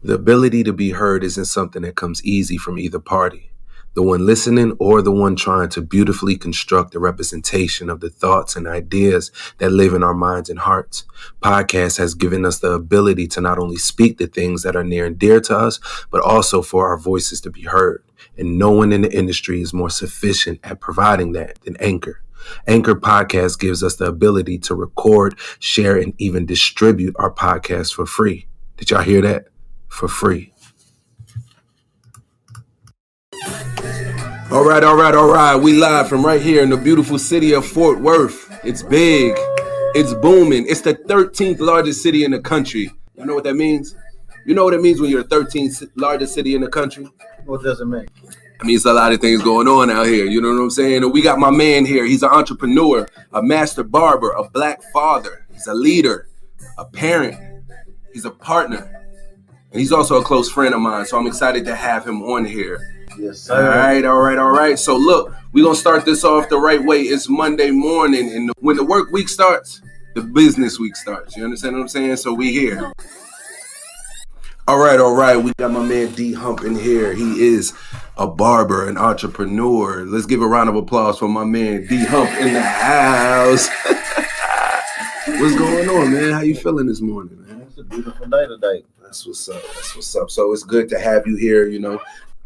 The ability to be heard isn't something that comes easy from either party, the one listening or the one trying to beautifully construct a representation of the thoughts and ideas that live in our minds and hearts. Podcast has given us the ability to not only speak the things that are near and dear to us, but also for our voices to be heard. And no one in the industry is more sufficient at providing that than Anchor. Anchor Podcast gives us the ability to record, share, and even distribute our podcast for free. Did y'all hear that? For free. All right. We live from right here in the beautiful city of Fort Worth. It's big. It's booming. It's the 13th largest city in the country. You know what that means? You know what it means when you're the 13th largest city in the country? What does it mean? It means a lot of things going on out here. You know what I'm saying? And we got my man here. He's an entrepreneur, a master barber, a black father. He's a leader, a parent. He's a partner. And he's also a close friend of mine, so I'm excited to have him on here. Yes, sir. All right. So look, we're going to start this off the right way. It's Monday morning, and when the work week starts, the business week starts. You understand what I'm saying? So we here. All right. We got my man D Hump in here. He is a barber, an entrepreneur. Let's give a round of applause for my man D Hump in the house. What's going on, man? How you feeling this morning, man? It's a beautiful day today. That's what's up. So it's good to have you here. You know,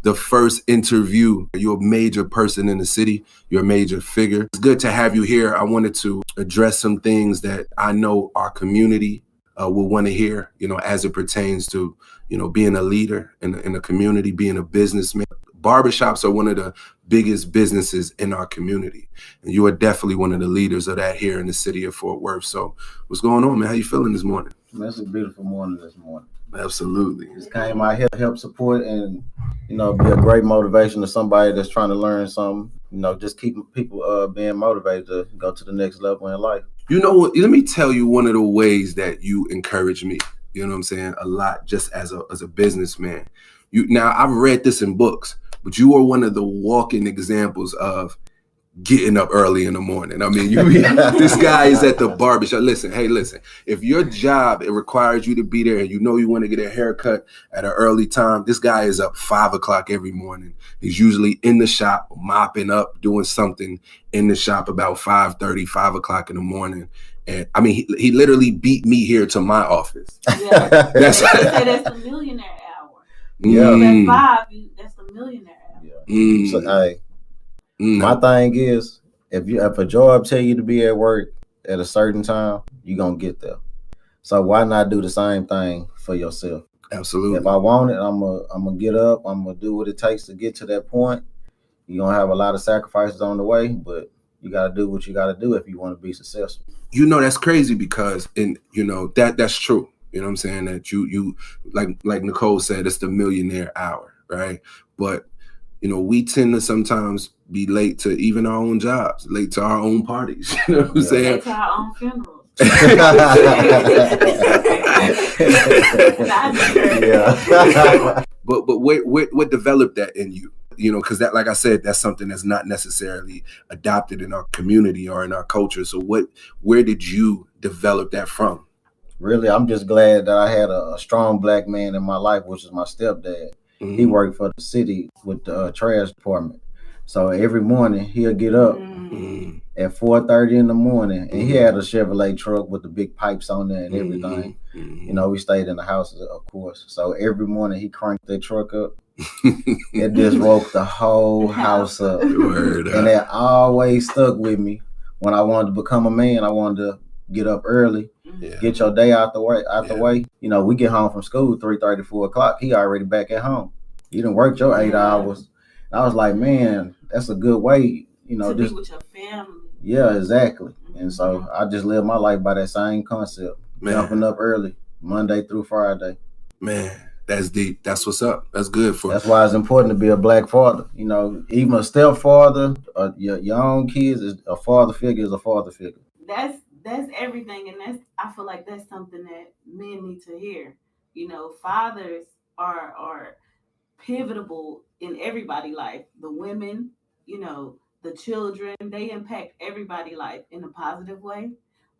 the first interview. You're a major person in the city. You're a major figure. It's good to have you here. I wanted to address some things that I know our community will want to hear, you know, as it pertains to, you know, being a leader in the community, being a businessman. Barbershops are one of the biggest businesses in our community. And you are definitely one of the leaders of that here in the city of Fort Worth. So what's going on, man? How you feeling this morning? Man, it's a beautiful morning this morning. Absolutely. Just came out here to help support and, you know, be a great motivation to somebody that's trying to learn something. You know, just keep people being motivated to go to the next level in life. You know what? Let me tell you one of the ways that you encourage me. You know what I'm saying? A lot, just as a businessman. Now I've read this in books, but you are one of the walking examples of getting up early in the morning. I mean, this guy is at the barbershop. Listen. If your job, it requires you to be there and you know you want to get a haircut at an early time, this guy is up 5 o'clock every morning. He's usually in the shop, mopping up, doing something in the shop about 5:30, 5 o'clock in the morning. And I mean, he literally beat me here to my office. Yeah, that's the millionaire hour. Yeah. At 5, that's the millionaire hour. Yeah. So, hey. My thing is, if a job tell you to be at work at a certain time, you're going to get there. So why not do the same thing for yourself? Absolutely. If I want it, I'm going to get up. I'm going to do what it takes to get to that point. You're going to have a lot of sacrifices on the way, but you got to do what you got to do if you want to be successful. You know, that's crazy because, that's true. You know what I'm saying? That you like Nicole said, it's the millionaire hour, right? But, you know, we tend to sometimes be late to even our own jobs, late to our own parties. You know what I'm saying? Late to our own funerals. Yeah. But what developed that in you? You know, because that, like I said, that's something that's not necessarily adopted in our community or in our culture. So where did you develop that from? Really, I'm just glad that I had a strong black man in my life, which is my stepdad. Mm-hmm. He worked for the city with the trash department. So every morning he'll get up at 4:30 in the morning, and he had a Chevrolet truck with the big pipes on there and everything. You know, we stayed in the house, of course. So every morning he cranked that truck up. It just woke the whole house up. And that always stuck with me. When I wanted to become a man, I wanted to get up early, get your day out the way. You know, we get home from school 3:30, 4 o'clock. He already back at home. You done worked your 8 hours. And I was like, man, that's a good way, you know, to be with your family. Yeah, exactly. And so I just live my life by that same concept. Man. Jumping up early, Monday through Friday. Man, that's deep. That's what's up. That's good for. That's why it's important to be a black father. You know, even a stepfather, your own kids, a father figure is a father figure. That's everything, and I feel like that's something that men need to hear. You know, fathers are pivotal in everybody's life. The women, you know, the children, they impact everybody's life in a positive way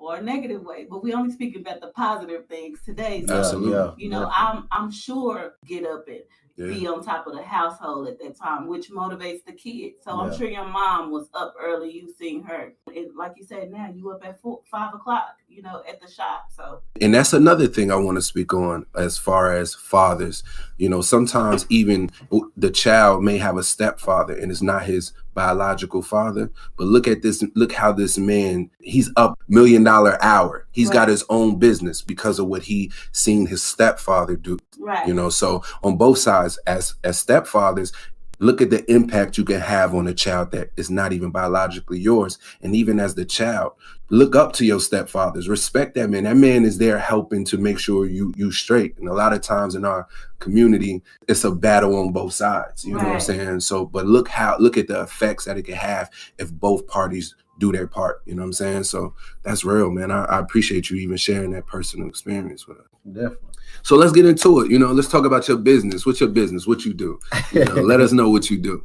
or a negative way, but we only speaking about the positive things today. So, Absolutely. you know, I'm sure get up and be on top of the household at that time, which motivates the kids. So I'm sure your mom was up early. You seen her, like you said, now you up at 5 o'clock, you know, at the shop. So, and that's another thing I want to speak on as far as fathers. You know, sometimes even the child may have a stepfather and it's not his biological father, but look at this, look how this man, he's up $1 million hour. He's got his own business because of what he seen his stepfather do. Right. You know, so on both sides, as stepfathers, look at the impact you can have on a child that is not even biologically yours. And even as the child, look up to your stepfathers, respect that man. That man is there helping to make sure you straight. And a lot of times in our community, it's a battle on both sides. You know what I'm saying? So, but look at the effects that it can have if both parties do their part. You know what I'm saying? So that's real, man. I appreciate you even sharing that personal experience with us. Definitely. So let's get into it. You know, let's talk about your business. What's your business? What you do? You know, let us know what you do.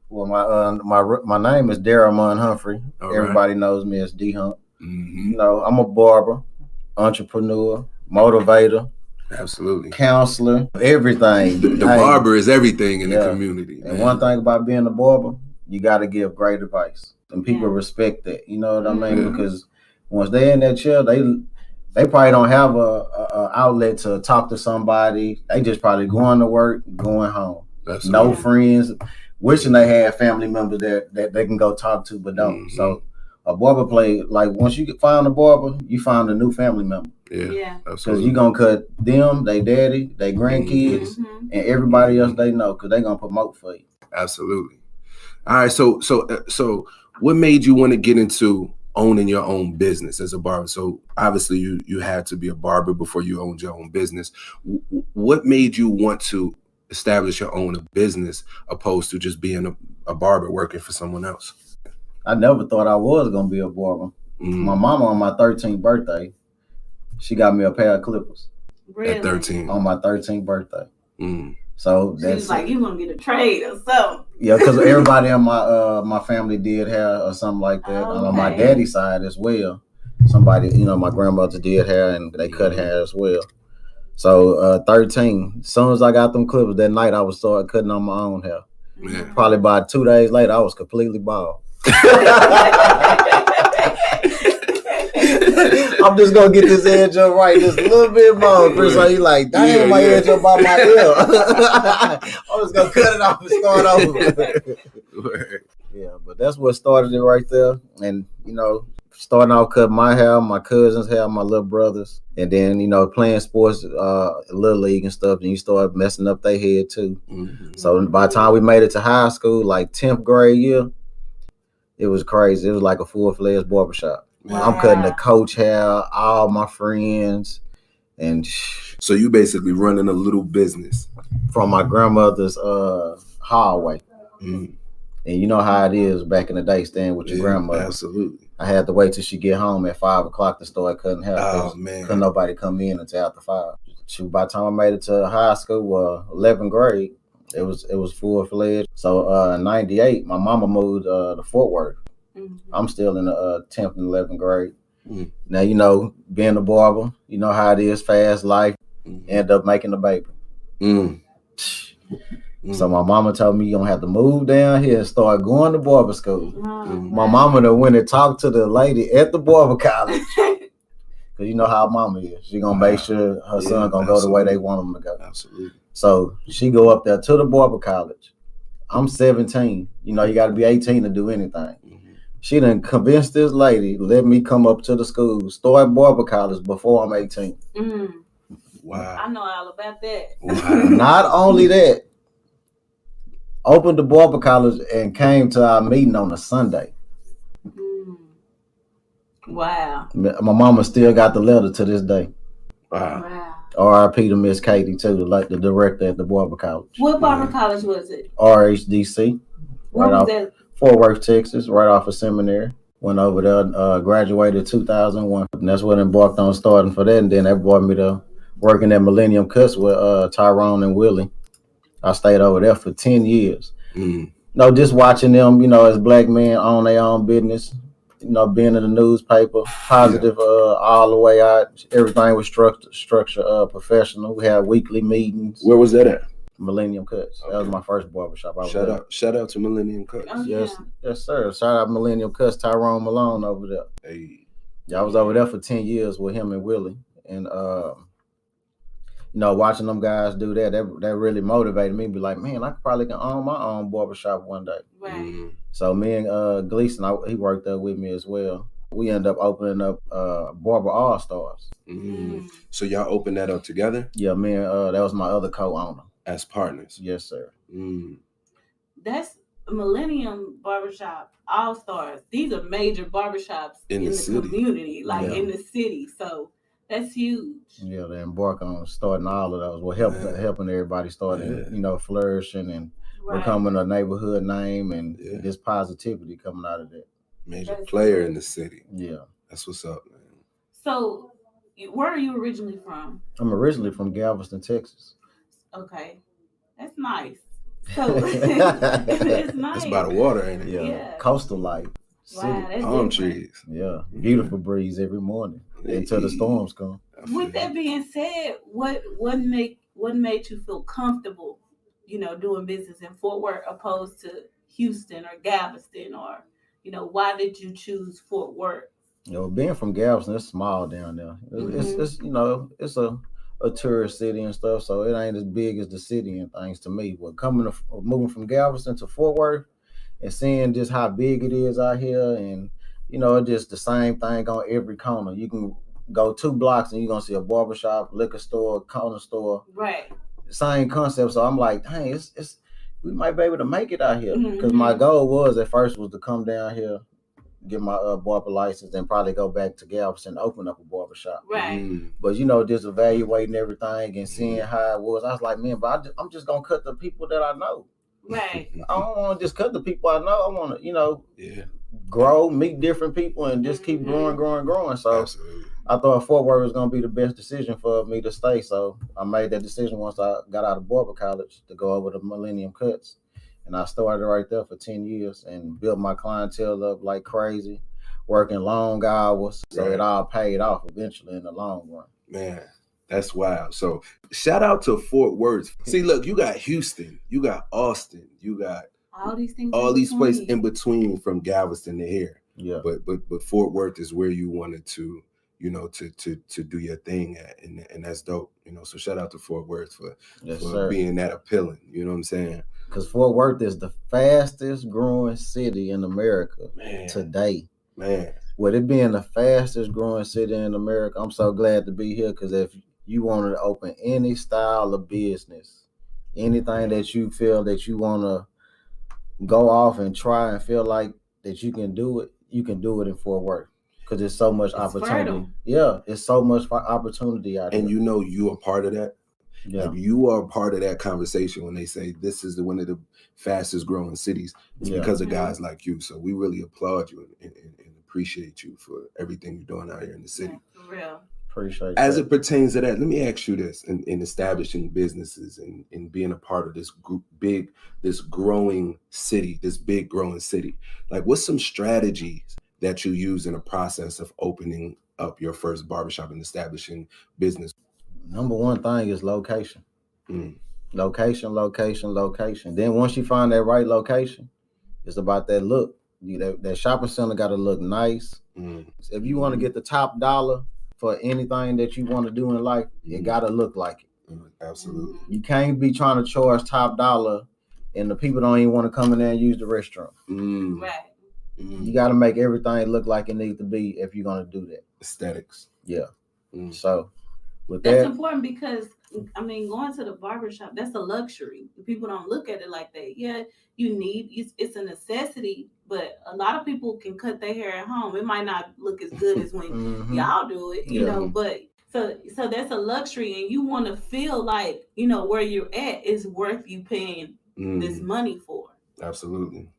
Well, my name is Darren Humphrey. Everybody knows me as D Hump. Mm-hmm. You know, I'm a barber, entrepreneur, motivator, absolutely, counselor, everything. The barber is everything in the community. And one thing about being a barber, you got to give great advice, and people respect that. You know what I mean? Because once they're in that chair, they probably don't have a outlet to talk to somebody. They just probably going to work, going home. No friends, wishing they had family members that they can go talk to, but don't. Mm-hmm. So a barber play, like once you find a barber, you find a new family member. Yeah. Because you're going to cut them, they daddy, they grandkids, and everybody else they know, because they're going to promote for you. Absolutely. All right. So what made you want to get into owning your own business as a barber? So obviously you had to be a barber before you owned your own business. What made you want to establish your own business opposed to just being a barber working for someone else? I never thought I was going to be a barber. My mama on my 13th birthday, she got me a pair of clippers. Really? At 13. On my 13th birthday. Mm. So she was like, you gonna get a trade or something. Yeah, because everybody on my family did hair or something like that. Okay. On my daddy's side as well. Somebody, you know, my grandmother did hair and they cut hair as well. So 13, as soon as I got them clippers that night, I was started cutting on my own hair. Yeah. Probably about 2 days later, I was completely bald. I'm just gonna get this edge up right just a little bit more. So you like, damn, my edge up by my ear. I'm just gonna cut it off and start over. Yeah, but that's what started it right there. And you know, starting off cutting my hair, my cousin's hair, my little brothers, and then you know, playing sports, little league and stuff. And you start messing up their head too. Mm-hmm. So by the time we made it to high school, like 10th grade year, it was crazy. It was like a full-fledged barbershop. Wow. I'm cutting the coach hair, all my friends, and so you basically running a little business from my grandmother's hallway. Mm. And you know how it is back in the day, staying with your grandmother. Absolutely. I had to wait till she get home at 5 o'clock to start cutting hair. Oh man, couldn't nobody come in until after 5. By the time I made it to high school, 11th grade, it was full-fledged. So in 98, my mama moved to Fort Worth. Mm-hmm. I'm still in the 10th and 11th grade. Mm-hmm. Now, you know, being a barber, you know how it is, fast life, end up making a baby. Mm-hmm. So my mama told me, you're going to have to move down here and start going to barber school. Mm-hmm. My mama then went and talked to the lady at the barber college. Because you know how mama is. She going to make sure her son going to go the way they want him to go. Absolutely. So she go up there to the barber college. I'm 17. You know, you got to be 18 to do anything. She done convinced this lady, let me come up to the school, start barber college before I'm 18. Mm. Wow. I know all about that. Wow. Not only that, opened the barber college and came to our meeting on a Sunday. Mm. Wow. My mama still got the letter to this day. Wow. R.I.P. to Miss Katie, too, like the director at the barber college. What barber college was it? RHDC. Where was that? Fortworth, Texas, right off of seminary. Went over there, graduated 2001. And that's what embarked on starting for that. And then that brought me to working at Millennium Cuts with Tyrone and Willie. I stayed over there for 10 years. Mm. No, just watching them, you know, as black men own their own business, being in the newspaper, positive all the way out. Everything was structured professional. We had weekly meetings. Where was that at? Millennium Cuts. Okay. That was my first barbershop. Shout out to Millennium Cuts. Oh, yes sir. Shout out Millennium Cuts, Tyrone Malone over there. Hey. Yeah, I was over there for 10 years with him and Willie. And watching them guys do that really motivated me. Be like, man, I probably can own my own barbershop one day. Right. Mm-hmm. So me and Gleason, he worked there with me as well. We ended up opening up Barber All Stars. Mm-hmm. So y'all opened that up together? Yeah, me and that was my other co-owner. As partners? Yes, sir. Mm. That's Millennium Barbershop All Stars. These are major barbershops in the community, in the city. So that's huge. Yeah, they embark on starting all of those. Well, helping everybody start, flourishing and becoming a neighborhood name, and this positivity coming out of that. Major player in the city. Yeah, that's what's up, man. So, where are you originally from? I'm originally from Galveston, Texas. Okay, that's nice. So it's nice. It's by the water, ain't it? Yeah. Coastal life. Wow, that's palm trees. Yeah, beautiful breeze every morning until the storms come. With that being said, what made you feel comfortable, doing business in Fort Worth opposed to Houston or Galveston, or why did you choose Fort Worth? Being from Galveston, it's small down there. It's a tourist city and stuff, so it ain't as big as the city and things to me. But moving from Galveston to Fort Worth and seeing just how big it is out here, and just the same thing on every corner. You can go 2 blocks and you're gonna see a barbershop, liquor store, corner store. Right. Same concept. So I'm like, dang, we might be able to make it out here. Because my goal was at first was to come down here, get my barber license, and probably go back to Galveston and open up a barbershop. Right. But just evaluating everything and seeing how it was, I was like, man, but I'm just gonna cut the people that I know. Right. I don't want to just cut the people I know. I want to, grow, meet different people, and just keep growing. So absolutely. I thought Fort Worth was going to be the best decision for me to stay. So I made that decision once I got out of barber college to go over to Millennium Cuts. And I started right there for 10 years and built my clientele up like crazy, working long hours. So it all paid off eventually in the long run. Man, that's wild. So shout out to Fort Worth. See, look, you got Houston, you got Austin, you got all these things, all these places in between from Galveston to here. Yeah. But Fort Worth is where you wanted to, to do your thing at, and that's dope. So shout out to Fort Worth for being that appealing. You know what I'm saying? Because Fort Worth is the fastest growing city in America today. Man. With it being the fastest growing city in America, I'm so glad to be here, because if you wanted to open any style of business, anything that you feel that you want to go off and try and feel like that you can do it in Fort Worth, because there's so much opportunity. Fertile. Yeah, it's so much opportunity out there. And you are part of that. Yeah. Like, you are part of that conversation when they say this is one of the fastest growing cities. It's because of guys like you. So we really applaud you and appreciate you for everything you're doing out here in the city. Yeah, for real. Appreciate As that. it pertains to that, let me ask you this: in establishing businesses and being a part of this growing city, like, what's some strategies that you use in the process of opening up your first barbershop and establishing business? Number one thing is location. Location. Then once you find that right location, it's about that look. That shopping center got to look nice. If you want to get the top dollar for anything that you want to do in life, it got to look like it. Absolutely. You can't be trying to charge top dollar and the people don't even want to come in there and use the restroom. Right. You got to make everything look like it needs to be if you're going to do that. Aesthetics. Yeah. So with that's that, important, because going to the barbershop, that's a luxury. People don't look at it like that. Yeah, it's a necessity, but a lot of people can cut their hair at home. It might not look as good as when y'all do it, you know, but so that's a luxury, and you want to feel like, where you're at is worth you paying this money for. Absolutely.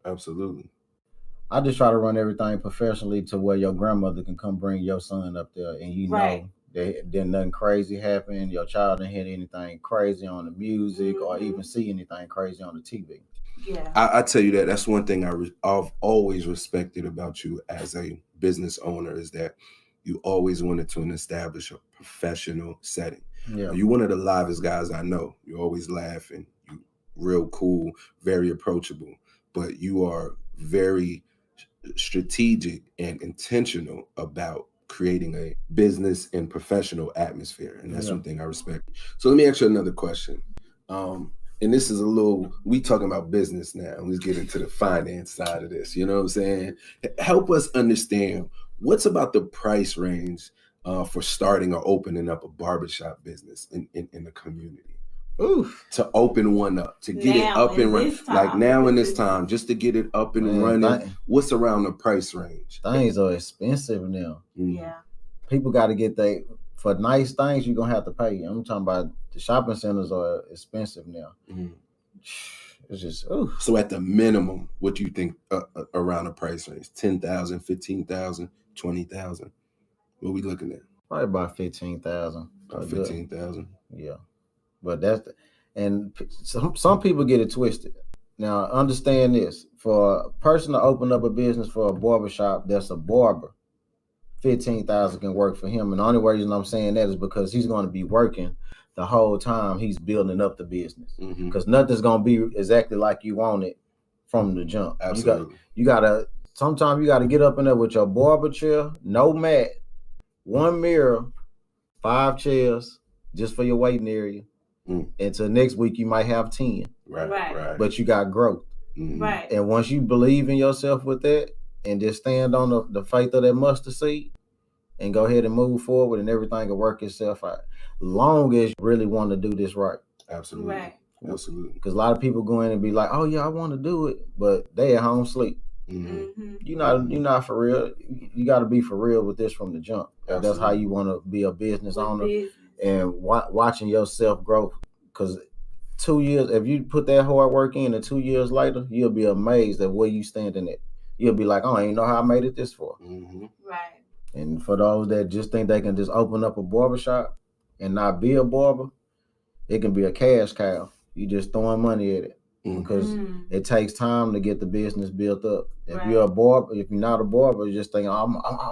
I just try to run everything professionally to where your grandmother can come bring your son up there, and know that nothing crazy happened. Your child didn't hit anything crazy on the music or even see anything crazy on the TV. Yeah. I tell you that's one thing I've always respected about you as a business owner is that you always wanted to establish a professional setting. Yeah. You're one of the livest guys I know. You're always laughing. You real cool, very approachable, but you are very strategic and intentional about creating a business and professional atmosphere. And that's one thing I respect. So let me ask you another question. And this is we talking about business now. Let's get into the finance side of this. You know what I'm saying? Help us understand what's about the price range for starting or opening up a barbershop business in the community. Oof. To open one up, to get it up and running. Like now in this time, just to get it up and running, what's around the price range? Things are expensive now. Yeah. People got to get for nice things, you're going to have to pay. I'm talking about the shopping centers are expensive now. It's just, oof. So at the minimum, what do you think around the price range? 10,000, 15,000, 20,000? What are we looking at? Probably about 15,000. About 15,000? Yeah. But some people get it twisted. Now, understand this. For a person to open up a business for a barbershop that's a barber, 15,000 can work for him. And the only reason I'm saying that is because he's going to be working the whole time he's building up the business. Because nothing's going to be exactly like you want it from the jump. Absolutely. Sometimes you got to get up in there with your barber chair, no mat, one mirror, 5 chairs just for your waiting area. Until next week, you might have 10. Right. But you got growth. Right. And once you believe in yourself with that and just stand on the faith of that mustard seed and go ahead and move forward and everything will work itself out. Long as you really want to do this right. Absolutely. Right. Absolutely. Because a lot of people go in and be like, oh, yeah, I want to do it. But they at home sleep. You're not for real. You got to be for real with this from the jump. That's how you want to be a business owner. And watching yourself grow, because 2 years, if you put that hard work in and 2 years later, you'll be amazed at where you standing at. You'll be like, oh, I ain't know how I made it this far. Right. And for those that just think they can just open up a barbershop and not be a barber, it can be a cash cow. You just throwing money at it because it takes time to get the business built up. If you're a barber, if you're not a barber, you just think, I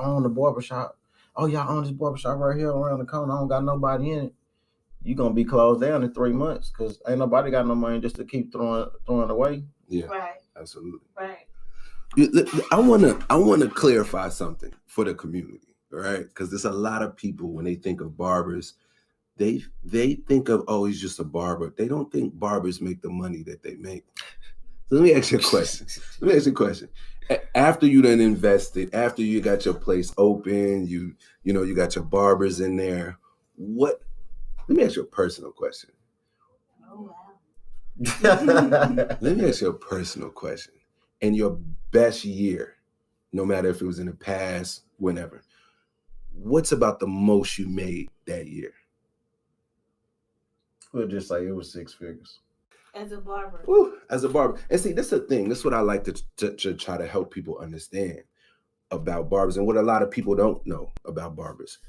own a barbershop. Oh, y'all own this barbershop right here around the corner. I don't got nobody in it. You're going to be closed down in 3 months because ain't nobody got no money just to keep throwing away. Yeah, right. Absolutely. Right. I want to clarify something for the community, right? Because there's a lot of people, when they think of barbers, they think of, oh, he's just a barber. They don't think barbers make the money that they make. So let me ask you a question. After you done invested, after you got your place open, you got your barbers in there, let me ask you a personal question. Oh, wow. Let me ask you a personal question. In your best year, no matter if it was in the past, whenever, what's about the most you made that year? We'll just say it was 6 figures. As a barber. Ooh, as a barber. And see, that's the thing. That's what I like to try to help people understand about barbers and what a lot of people don't know about barbers.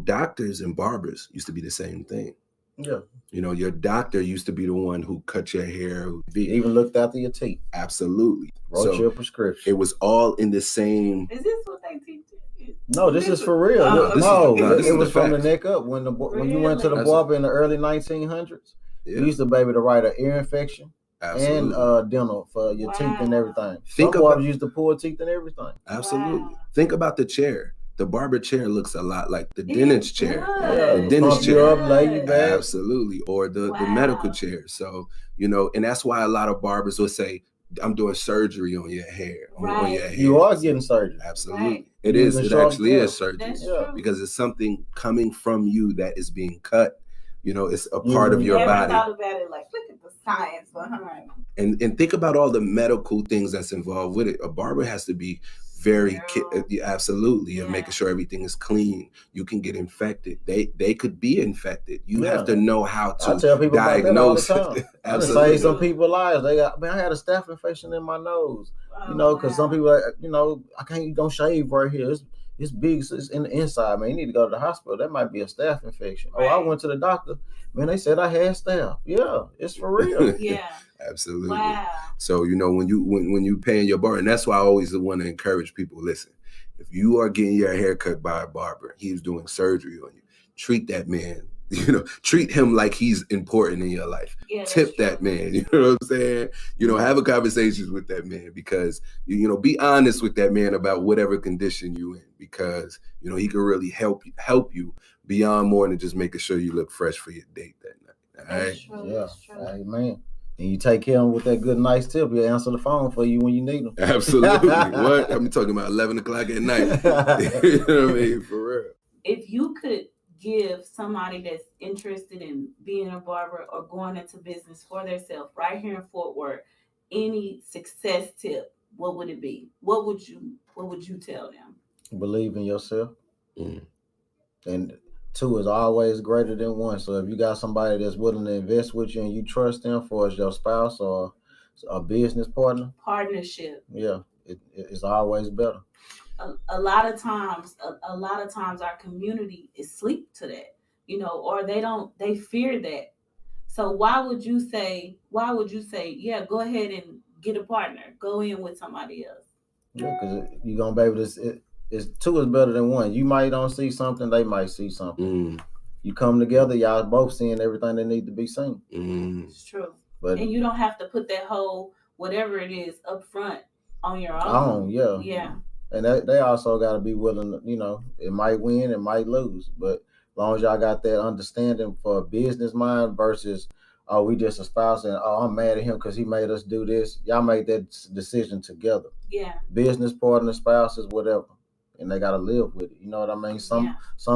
Doctors and barbers used to be the same thing. Yeah. Your doctor used to be the one who cut your hair. Even looked after your teeth. Absolutely. Wrote your prescription. It was all in the same. Is this what they teach you? No, this is for real. It was from the neck up. When you went to the barber in the early 1900s, you used to be able to write an ear infection. Absolutely. And dental for your teeth and everything. Some barbers used to pull teeth and everything. Absolutely. Wow. Think about the chair. The barber chair looks a lot like the dentist chair. Yeah, the dentist chair. Up, lay you back. Absolutely. Or the medical chair. So, and that's why a lot of barbers will say, I'm doing surgery on your hair. Right. On your hair. You are getting surgery. Absolutely. Right. It is. It actually is surgery. That's true. Because it's something coming from you that is being cut. It's a part of your body. I thought about it like, look at the science behind it. And think about all the medical things that's involved with it. A barber has to be very absolutely and making sure everything is clean. You can get infected. They could be infected. You have to know how to I tell people diagnose about that all the time. Absolutely. Save some people's lives. I had a staph infection in my nose. Because some people, don't shave right here. it's big, it's in the inside, man. You need to go to the hospital. That might be a staph infection. Right. Oh, I went to the doctor, man, they said I had staph. Yeah, it's for real. Yeah. Absolutely. Wow. So, you know, when you paying your barber, and that's why I always want to encourage people, listen, if you are getting your hair cut by a barber, he's doing surgery on you, treat that man, you know, treat him like he's important in your life. Yeah, tip that man, you know what I'm saying? You know, have a conversations with that man, because, you know, be honest with that man about whatever condition you in, because, you know, he can really help you beyond more than just making sure you look fresh for your date that night. All right? That's true. Yeah, That's true. amen. And you take care of him with that good, nice tip. He'll answer the phone for you when you need him. Absolutely. What? I'm talking about 11 o'clock at night. You know what I mean? For real. If you could give somebody that's interested in being a barber or going into business for themselves right here in Fort Worth, any success tip, what would it be? What would you tell them? Believe in yourself. And 2 is always greater than 1. So if you got somebody that's willing to invest with you and you trust them, for as your spouse or a business partnership, yeah, it's always better. A lot of times our community is asleep to that, you know, or they fear that. So why would you say, yeah, go ahead and get a partner, go in with somebody else? Yeah, because you're gonna be able to. It's 2 is better than 1. You might don't see something, they might see something. You come together, y'all both seeing everything that need to be seen. It's true. And you don't have to put that whole whatever it is up front on your own. Yeah. And they also got to be willing to, you know, it might win, it might lose, but as long as y'all got that understanding for a business mind versus, oh, we just a spouse and, oh, I'm mad at him because he made us do this. Y'all make that decision together. Yeah. Business partner, spouses, whatever. And they got to live with it. You know what I mean? Some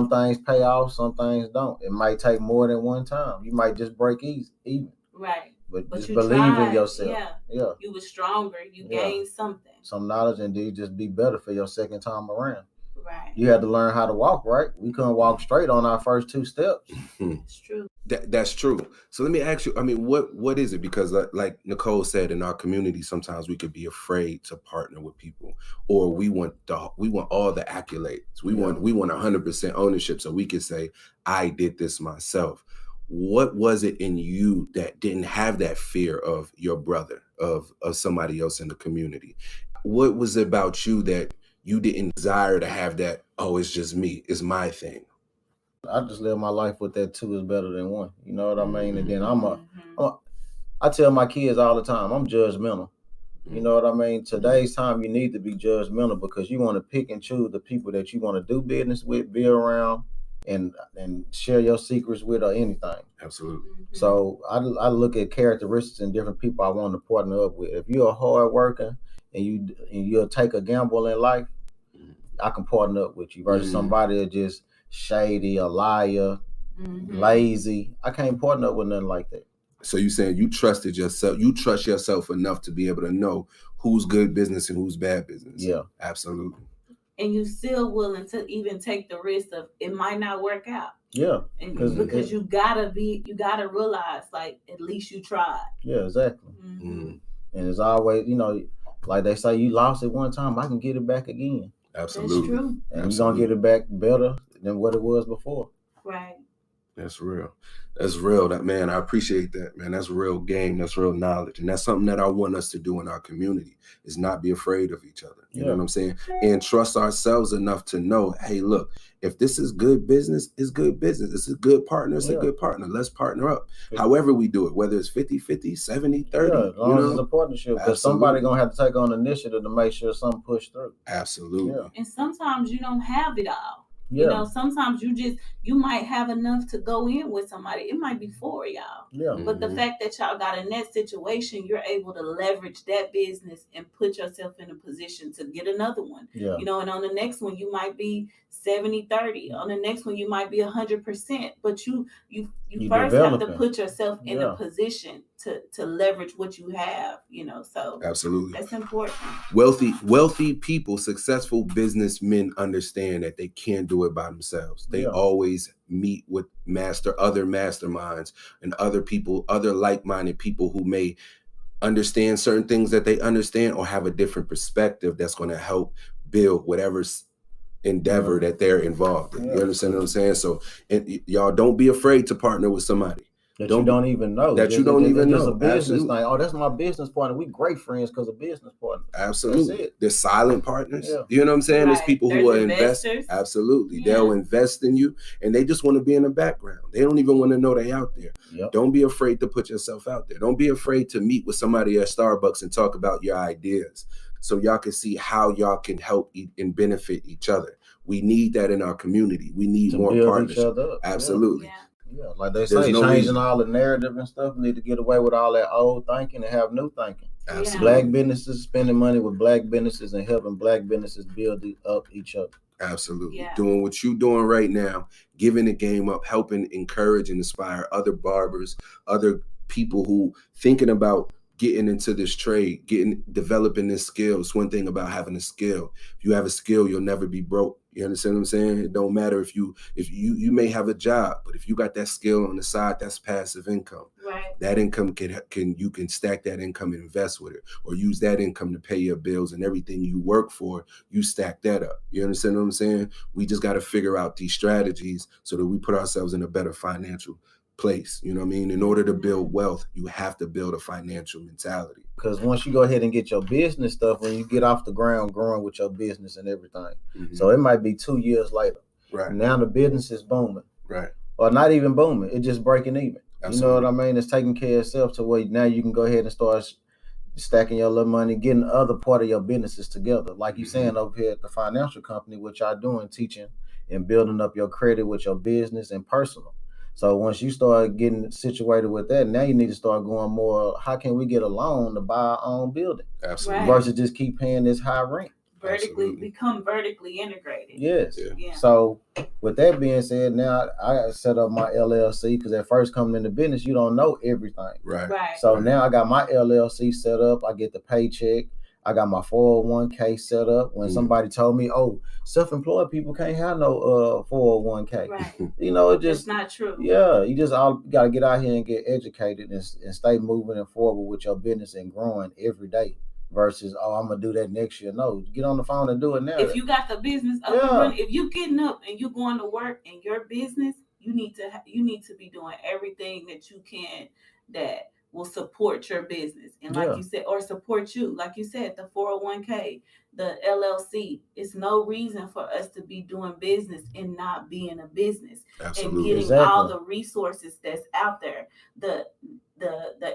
things pay off, some things don't. It might take more than one time. You might just break even. Right. But just believe in yourself. Yeah. You were stronger. You gained something. Some knowledge, and then just be better for your second time around. Right. You had to learn how to walk, right? We couldn't walk straight on our first 2 steps. It's true. That's true. So let me ask you, I mean, what is it? Because like Nicole said, in our community, sometimes we could be afraid to partner with people, or we want all the accolades. We want 100% ownership, so we can say, I did this myself. What was it in you that didn't have that fear of your brother, of somebody else in the community? What was it about you that you didn't desire to have that, oh, it's just me, it's my thing? I just live my life with that 2 is better than 1. You know what I mean? And then I tell my kids all the time, I'm judgmental. You know what I mean? Today's time, you need to be judgmental because you want to pick and choose the people that you want to do business with, be around, and share your secrets with, or anything. Absolutely. So I look at characteristics in different people I want to partner up with. If you're a hard worker and you'll take a gamble in life, I can partner up with you versus somebody that just shady, a liar, lazy. I can't partner up with nothing like that. So you saying you trusted yourself, you trust yourself enough to be able to know who's good business and who's bad business. Yeah. Absolutely. And you still willing to even take the risk of it might not work out. Yeah. And because you gotta realize, like, at least you tried. Yeah, exactly. And it's always, you know, like they say, you lost it one time, I can get it back again. Absolutely. That's true. And you're gonna get it back better than what it was before. Right. That's real. That's real. That, man, I appreciate that, man. That's real game. That's real knowledge. And that's something that I want us to do in our community, is not be afraid of each other. You know what I'm saying? And trust ourselves enough to know, hey, look, if this is good business, it's good business. It's a good partner, it's a good partner. Let's partner up. However we do it, whether it's 50-50, 70-30. As long as it's a partnership. Because somebody going to have to take on initiative to make sure something pushed through. Absolutely. Yeah. And sometimes you don't have it all. You know, sometimes you might have enough to go in with somebody. It might be 4 of y'all. Yeah. But the fact that y'all got in that situation, you're able to leverage that business and put yourself in a position to get another one. Yeah. You know, and on the next one, you might be 70-30. On the next one, you might be 100%. But you first have to put yourself in a position to leverage what you have, you know. So absolutely, that's important. Wealthy people, successful businessmen understand that they can't do it by themselves. They always meet with other masterminds and other people, other like-minded people who may understand certain things that they understand or have a different perspective that's going to help build whatever endeavor that they're involved in. You understand what I'm saying? So, and y'all don't be afraid to partner with somebody that you don't even know. That you don't even know. Just a business thing. Oh, that's my business partner. We great friends because of business partner. Absolutely. That's it. They're silent partners. Yeah. You know what I'm saying? Right. There's people who will invest. Absolutely. Yeah. They'll invest in you and they just want to be in the background. They don't even want to know they out there. Yep. Don't be afraid to put yourself out there. Don't be afraid to meet with somebody at Starbucks and talk about your ideas so y'all can see how y'all can help and benefit each other. We need that in our community. We need more partnership. Absolutely. Yeah. Yeah, like they say, changing all the narrative and stuff. We need to get away with all that old thinking and have new thinking. Absolutely. Black businesses spending money with black businesses and helping black businesses build up each other. Absolutely. Yeah. Doing what you're doing right now, giving the game up, helping encourage and inspire other barbers, other people who thinking about getting into this trade, developing this skill. It's one thing about having a skill. If you have a skill, you'll never be broke. You understand what I'm saying? It don't matter if you may have a job, but if you got that skill on the side, that's passive income. Right. That income you can stack that income and invest with it, or use that income to pay your bills and everything you work for. You stack that up. You understand what I'm saying? We just got to figure out these strategies so that we put ourselves in a better financial place. You know what I mean? In order to build wealth, you have to build a financial mentality. Because once you go ahead and get your business stuff, when you get off the ground growing with your business and everything, so it might be 2 years later. Right. Now the business is booming. Right. Or not even booming. It's just breaking even. Absolutely. You know what I mean? It's taking care of itself to where now you can go ahead and start stacking your little money, getting the other part of your businesses together. Like you're saying over here at the financial company, which y'all doing, teaching and building up your credit with your business and personal. So once you start getting situated with that, now you need to start going more, how can we get a loan to buy our own building? Absolutely. Versus just keep paying this high rent. Become vertically integrated. Yes. Yeah. So with that being said, now I set up my LLC because at first coming into business, you don't know everything. Right. So now I got my LLC set up. I get the paycheck. I got my 401k set up. When somebody told me, oh, self-employed people can't have no 401k. Right. You know, it just, it's not true. Yeah. You just all got to get out here and get educated and stay moving and forward with your business and growing every day. Versus, oh, I'm gonna do that next year. No, get on the phone and do it now. If you got the business up and running, if you getting up and you going to work in your business, you need to be doing everything that you can that will support your business. And like you said, or support you, like you said, the 401k, the LLC. It's no reason for us to be doing business and not being a business. Absolutely. And getting all the resources that's out there. The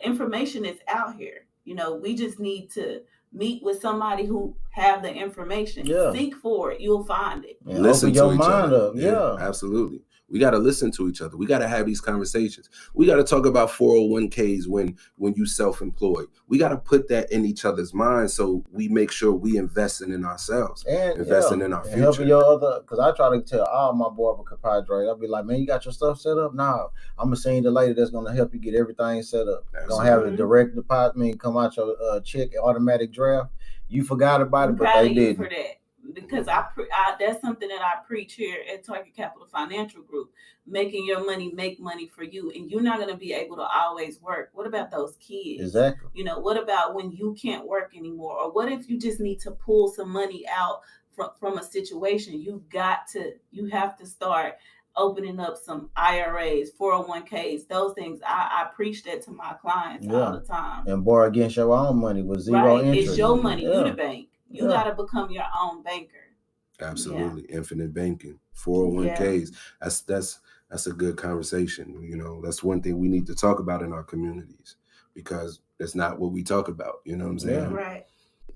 information is out here. You know, we just need to meet with somebody who have the information. Think for it. You'll find it. And listen to your mind up. Yeah, absolutely. We got to listen to each other. We got to have these conversations. We got to talk about 401ks when you self-employed. We got to put that in each other's minds so we make sure we investing in ourselves, and investing in our future. Helping your other, because I try to tell all my barber compadres, I'll be like, man, you got your stuff set up? No, I'm going to send the lady that's going to help you get everything set up. Going to have a direct deposit, come out your check, automatic draft. You forgot about it, but they didn't. For that. Because I that's something that I preach here at Target Capital Financial Group, making your money make money for you. And you're not going to be able to always work. What about those kids? Exactly. You know, what about when you can't work anymore? Or what if you just need to pull some money out from a situation? You have to start opening up some IRAs, 401ks, those things. I preach that to my clients all the time. And borrow against your own money with zero interest. It's your money. You the bank. You got to become your own banker. Absolutely. Infinite banking, 401ks. That's a good conversation. You know, that's one thing we need to talk about in our communities because that's not what we talk about. You know what I'm saying? Right.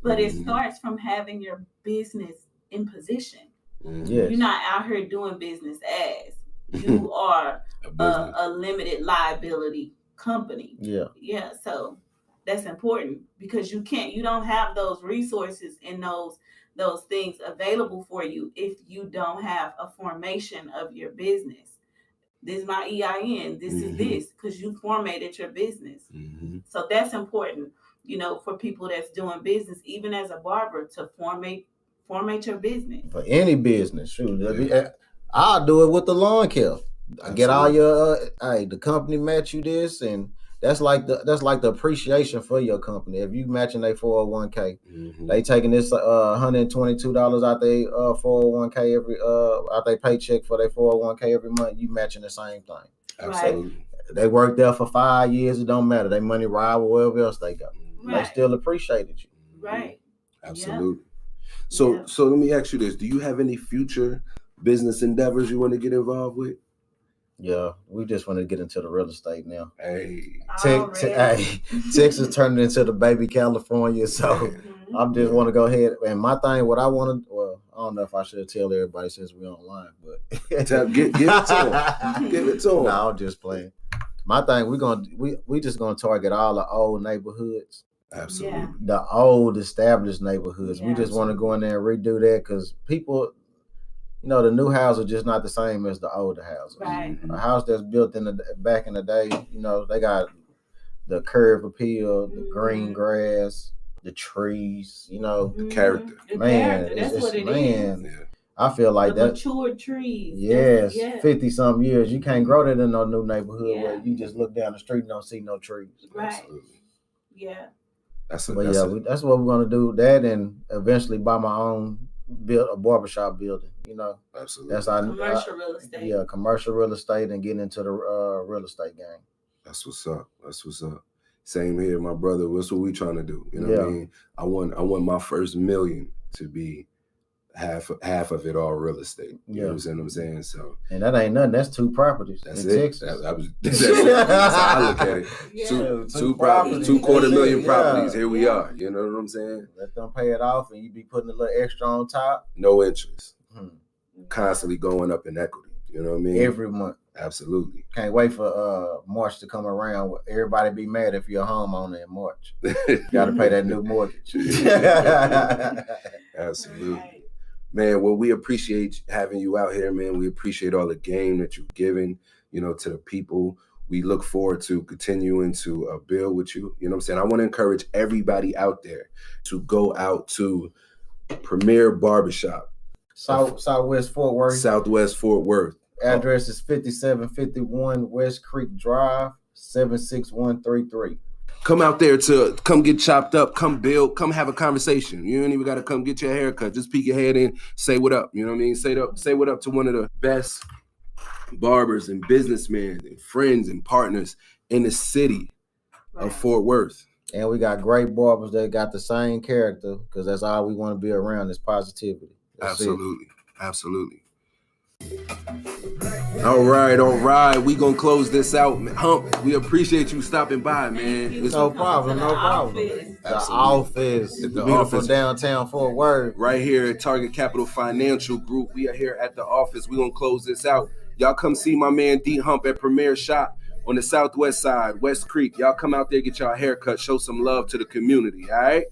But it starts from having your business in position. Yes. You're not out here doing business as you are a limited liability company. Yeah. So that's important because you don't have those resources and those things available for you if you don't have a formation of your business. This is my EIN. This is this because you formatted your business. So that's important, you know, for people that's doing business, even as a barber, to formate your business. For any business, shoot. I'll do it with the lawn care. I get all your, the company match you this and That's like the appreciation for your company. If you matching their 401k, they taking this $122 out their 401k out their paycheck for their 401k every month. You matching the same thing. Absolutely. Right. They worked there for 5 years. It don't matter. They money ride wherever else they go. Right. They still appreciated you. Right. Absolutely. Yeah. So let me ask you this: do you have any future business endeavors you want to get involved with? Yeah, we just want to get into the real estate now. Hey, Texas turned into the baby California, so I just want to go ahead. And my thing, what I want to, well, I don't know if I should tell everybody since we're online, but give it to them. Give it to them. No, I'm just playing. My thing, we just gonna target all the old neighborhoods. Absolutely. Yeah. The old established neighborhoods. Yeah, we just want to go in there and redo that because people. You know, the new houses are just not the same as the older houses. Right. A house that's built back in the day, you know, they got the curb appeal, the green grass, the trees, you know. The character. Man, that's what it is. Yeah. I feel like the that. Mature trees. Yes, 50-something years. You can't grow that in no new neighborhood where you just look down the street and don't see no trees. Right. Absolutely. Yeah. That's what we're going to do. That and eventually buy my own build a barbershop building, you know. Absolutely. That's our commercial real estate. Yeah, commercial real estate and getting into the real estate game. That's what's up. Same here, my brother. That's what we trying to do. You know what I mean? I want my first $1 million to be half of it all real estate. You know what I'm saying? So, and that ain't nothing. That's 2 properties. That's in it. Texas. That's how I look at it. Yeah. Two properties, $250,000 properties. Here we are. You know what I'm saying? Let them pay it off, and you be putting a little extra on top. No interest. Constantly going up in equity. You know what I mean? Every month. Absolutely. Can't wait for March to come around. Everybody be mad if you're a homeowner in March. Got to pay that new mortgage. Absolutely. Man, well, we appreciate having you out here, man. We appreciate all the game that you've given, you know, to the people. We look forward to continuing to build with you. You know what I'm saying? I want to encourage everybody out there to go out to Premier Barbershop. Southwest Fort Worth. Southwest Fort Worth. Address is 5751 West Creek Drive, 76133. Come out there to come get chopped up, come build, come have a conversation. You ain't even got to come get your haircut. Just peek your head in, say what up. You know what I mean? Say what up to one of the best barbers and businessmen and friends and partners in the city of Fort Worth. And we got great barbers that got the same character because that's all we want to be around is positivity. Absolutely. All right. We gonna close this out. Hump, we appreciate you stopping by, man. It's no problem. The office. The beautiful downtown Fort Worth. Right here at Target Capital Financial Group. We are here at the office. We gonna close this out. Y'all come see my man D Hump at Premier Shop on the southwest side, West Creek. Y'all come out there, get y'all haircut, show some love to the community, all right?